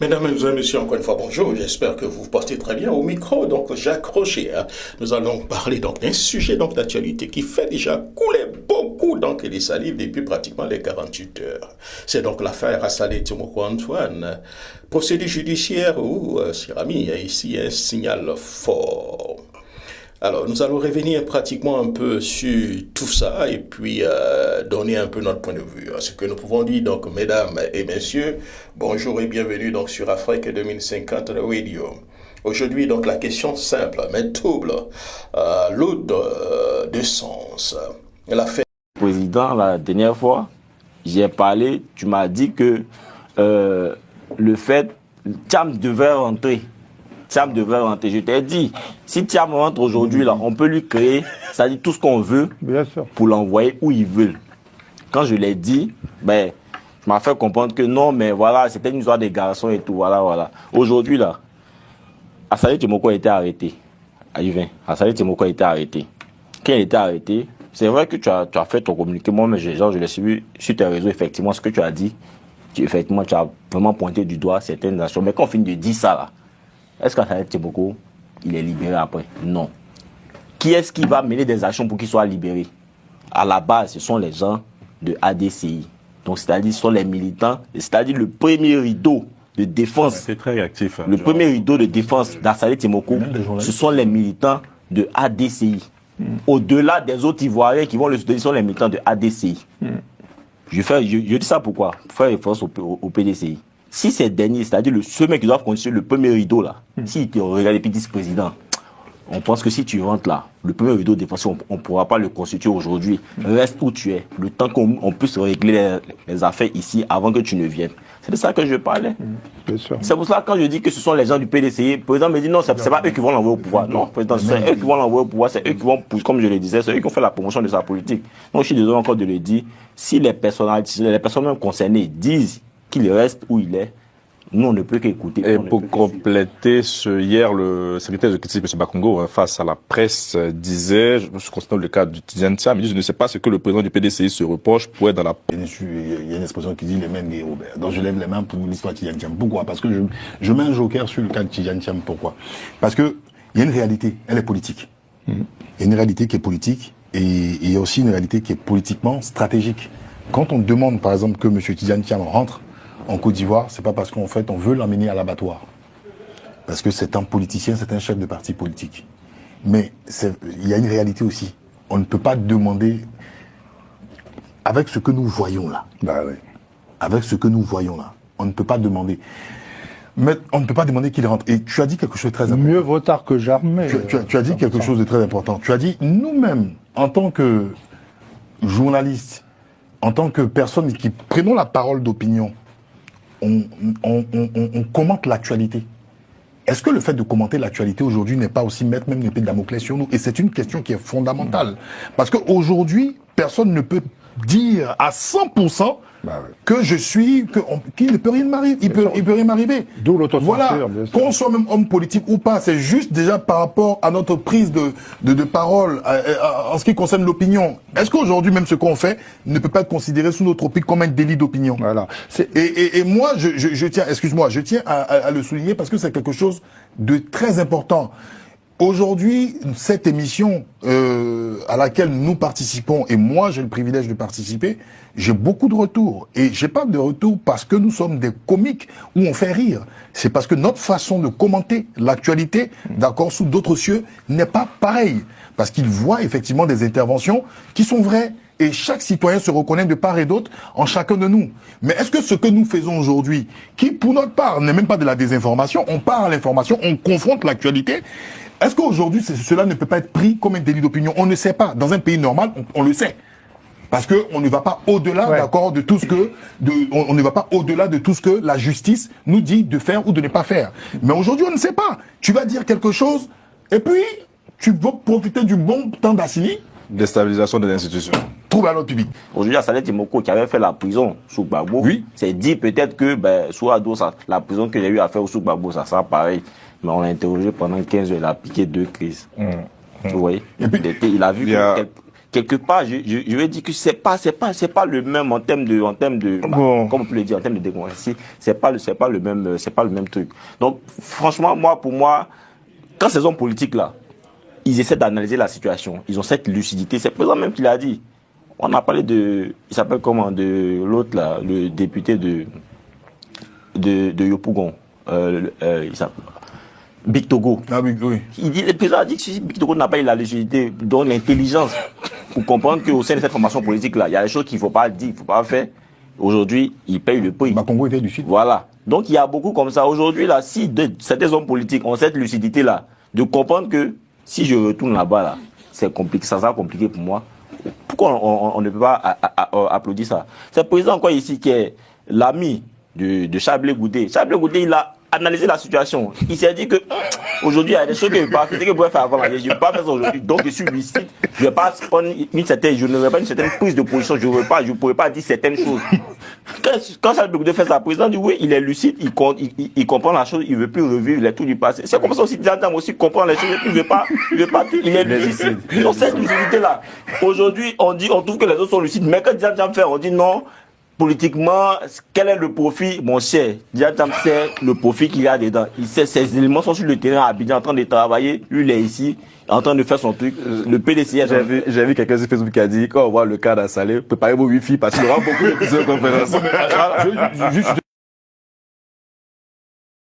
Mesdames et messieurs, encore une fois, bonjour. J'espère que vous vous portez très bien au micro. Donc, Jacques Rocher, nous allons parler donc d'un sujet donc d'actualité qui fait déjà couler beaucoup donc les salives depuis pratiquement les 48 heures. C'est donc l'affaire Assalé Timoko Antoine, procédure judiciaire où Sirami a ici un signal fort. Alors, nous allons revenir pratiquement un peu sur tout ça et puis donner un peu notre point de vue. Ce que nous pouvons dire, donc, mesdames et messieurs, bonjour et bienvenue donc sur Afrique 2050 Radio. Aujourd'hui, donc, la question simple, mais double, l'eau de sens. L'affaire. Président, la dernière fois, j'ai parlé, tu m'as dit que le fait, Thiam devait rentrer. Thiam devrait rentrer. Je t'ai dit, si Thiam rentre aujourd'hui, là, on peut lui créer, c'est-à-dire tout ce qu'on veut pour l'envoyer où il veut. Quand je l'ai dit, ben, je m'as fait comprendre que non, mais voilà, c'était une histoire des garçons et tout, voilà. Aujourd'hui, là, Assalé Timoko a été arrêté. Assalé Timoko a été arrêté. Quand il a été arrêté, c'est vrai que tu as fait ton communiqué, moi, mais je l'ai suivi sur tes réseaux, effectivement, ce que tu as dit, effectivement, tu as vraiment pointé du doigt certaines nations. Mais quand on finit de dire ça, là, est-ce qu'Assalé Timoko, il est libéré après? Non. Qui est-ce qui va mener des actions pour qu'il soit libéré? À la base, ce sont les gens de ADCI. Donc, c'est-à-dire, ce sont les militants, c'est-à-dire le premier rideau de défense. C'est très réactif. Le premier rideau de défense d'Assalé Timoko, ce sont les militants de ADCI. Au-delà des autres Ivoiriens qui vont le soutenir, ce sont les militants de ADCI. Je dis ça pourquoi? Pour faire référence au PDCI. Si ces derniers, c'est-à-dire ceux qui doivent constituer le premier rideau là, s'ils te regardent et puis disent président, on pense que si tu rentres là, le premier rideau défensif, on ne pourra pas le constituer aujourd'hui. Reste où tu es, le temps qu'on puisse régler les affaires ici avant que tu ne viennes. C'est de ça que je parlais. C'est pour ça que quand je dis que ce sont les gens du PDCI, le président me dit non, c'est pas eux qui vont l'envoyer au pouvoir. Non, président, c'est eux qui vont l'envoyer au pouvoir, c'est eux qui vont, comme je le disais, c'est eux qui ont fait la promotion de sa politique. Donc je suis désolé encore de le dire, si les personnes concernées disent qu'il reste où il est, nous, on ne peut qu'écouter. Et pour compléter, hier, le secrétaire exécutif, M. Bakongo, face à la presse, disait, je me suis constaté le cas du Tidiane Thiam, il dit, je ne sais pas ce que le président du PDCI se reproche pour être dans la... Il y a une expression qui dit les mêmes héros. Donc je lève les mains pour l'histoire de Tidiane Thiam. Pourquoi? Parce que je mets un joker sur le cas de Tidiane Thiam. Pourquoi? Parce que il y a une réalité, elle est politique. Il y a une réalité qui est politique et il y a aussi une réalité qui est politiquement stratégique. Quand on demande, par exemple, que M. Tidiane Thiam rentre en Côte d'Ivoire, c'est pas parce qu'en fait on veut l'emmener à l'abattoir. Parce que c'est un politicien, c'est un chef de parti politique. Mais il y a une réalité aussi. On ne peut pas demander, avec ce que nous voyons là, avec ce que nous voyons là, on ne peut pas demander. Mais on ne peut pas demander qu'il rentre. Et tu as dit quelque chose de très important. Mieux vaut tard que jamais. Tu as dit quelque chose de très important. Tu as dit, nous-mêmes, en tant que journalistes, en tant que personnes qui prenons la parole d'opinion, on commente l'actualité. Est-ce que le fait de commenter l'actualité aujourd'hui n'est pas aussi mettre même l'épée de Damoclès sur nous? Et c'est une question qui est fondamentale. Parce qu'aujourd'hui, personne ne peut dire à 100% que je suis, qu'il ne peut rien m'arriver. Il peut rien m'arriver. D'où l'autocensure. Voilà. Qu'on soit même homme politique ou pas, c'est juste déjà par rapport à notre prise de parole en ce qui concerne l'opinion. Est-ce qu'aujourd'hui, même ce qu'on fait ne peut pas être considéré sous notre optique comme un délit d'opinion? Voilà. Et moi, je tiens, excuse-moi, je tiens à le souligner parce que c'est quelque chose de très important. Aujourd'hui, cette émission à laquelle nous participons, et moi j'ai le privilège de participer, j'ai beaucoup de retours. Et j'ai pas de retours parce que nous sommes des comiques où on fait rire. C'est parce que notre façon de commenter l'actualité, d'accord, sous d'autres cieux, n'est pas pareille. Parce qu'ils voient effectivement des interventions qui sont vraies. Et chaque citoyen se reconnaît de part et d'autre en chacun de nous. Mais est-ce que ce que nous faisons aujourd'hui, qui pour notre part n'est même pas de la désinformation, on part à l'information, on confronte l'actualité, est-ce qu'aujourd'hui cela ne peut pas être pris comme un délit d'opinion? On ne sait pas. Dans un pays normal, on le sait. Parce qu'on ne va pas au-delà, d'accord, de tout ce que, on ne va pas au-delà de tout ce que la justice nous dit de faire ou de ne pas faire. Mais aujourd'hui, on ne sait pas. Tu vas dire quelque chose, et puis, tu vas profiter du bon temps d'Assili. Déstabilisation des institutions. Trouble à l'ordre public. Aujourd'hui, Assalé Timoko qui avait fait la prison sous Gbagbo, c'est dit peut-être que, sous Ado, la prison que j'ai eu à faire sous Gbagbo, ça sera pareil. Mais on l'a interrogé pendant 15 heures, il a piqué 2 crises. Vous voyez? Et puis, il a vu quelque part, je vais dire que c'est pas le même en termes de, Bon. comme on peut le dire, en termes de démocratie, c'est pas le même truc. Donc, franchement, pour moi, quand ces hommes politiques là, ils essaient d'analyser la situation, ils ont cette lucidité. C'est le président même qui l'a dit. On a parlé il s'appelle comment, de l'autre là, le député de Yopougon, il s'appelle Big Togo. Ah oui, oui. Le président a dit que si Big Togo n'a pas eu la lucidité, donc l'intelligence, pour comprendre qu'au sein de cette formation politique là, il y a des choses qu'il ne faut pas dire, il ne faut pas faire. Aujourd'hui, il paye le prix. Congo était lucide. Voilà. Donc il y a beaucoup comme ça. Aujourd'hui là, si certains hommes politiques ont cette lucidité là, de comprendre que si je retourne là-bas là, c'est compliqué, ça sera compliqué pour moi. Pourquoi on ne peut pas applaudir ça? C'est le président quoi ici qui est l'ami de Chablé Goudé. Chablé Goudé, il a analysé la situation. Il s'est dit que aujourd'hui, il y a des choses que je ne peux pas faire, que je pourrais faire avant. Je ne peux pas faire ça aujourd'hui. Donc, je suis lucide. Je ne vais pas prendre je n'aurai pas une certaine prise de position. Je ne pourrais pas dire certaines choses. Quand Chablé Goudé fait ça, le président dit oui, il est lucide, il comprend la chose, il ne veut plus revivre les trucs du passé. C'est comme ça aussi, Diantam aussi comprend les choses, il ne veut pas, il est lucide. Donc, cette lucidité-là, aujourd'hui, on trouve que les autres sont lucides, mais quand Diantam fait, on dit non. Politiquement, quel est le profit, mon cher? Diantam sait le profit qu'il y a dedans. Il sait ses éléments sont sur le terrain à Abidjan en train de travailler. Lui, il est ici, en train de faire son truc. Le PDC, j'ai vu quelqu'un sur Facebook qui a dit, quand on voit le cas d'Assalé, préparez vos wifi parce qu'il y aura beaucoup de visioconférences.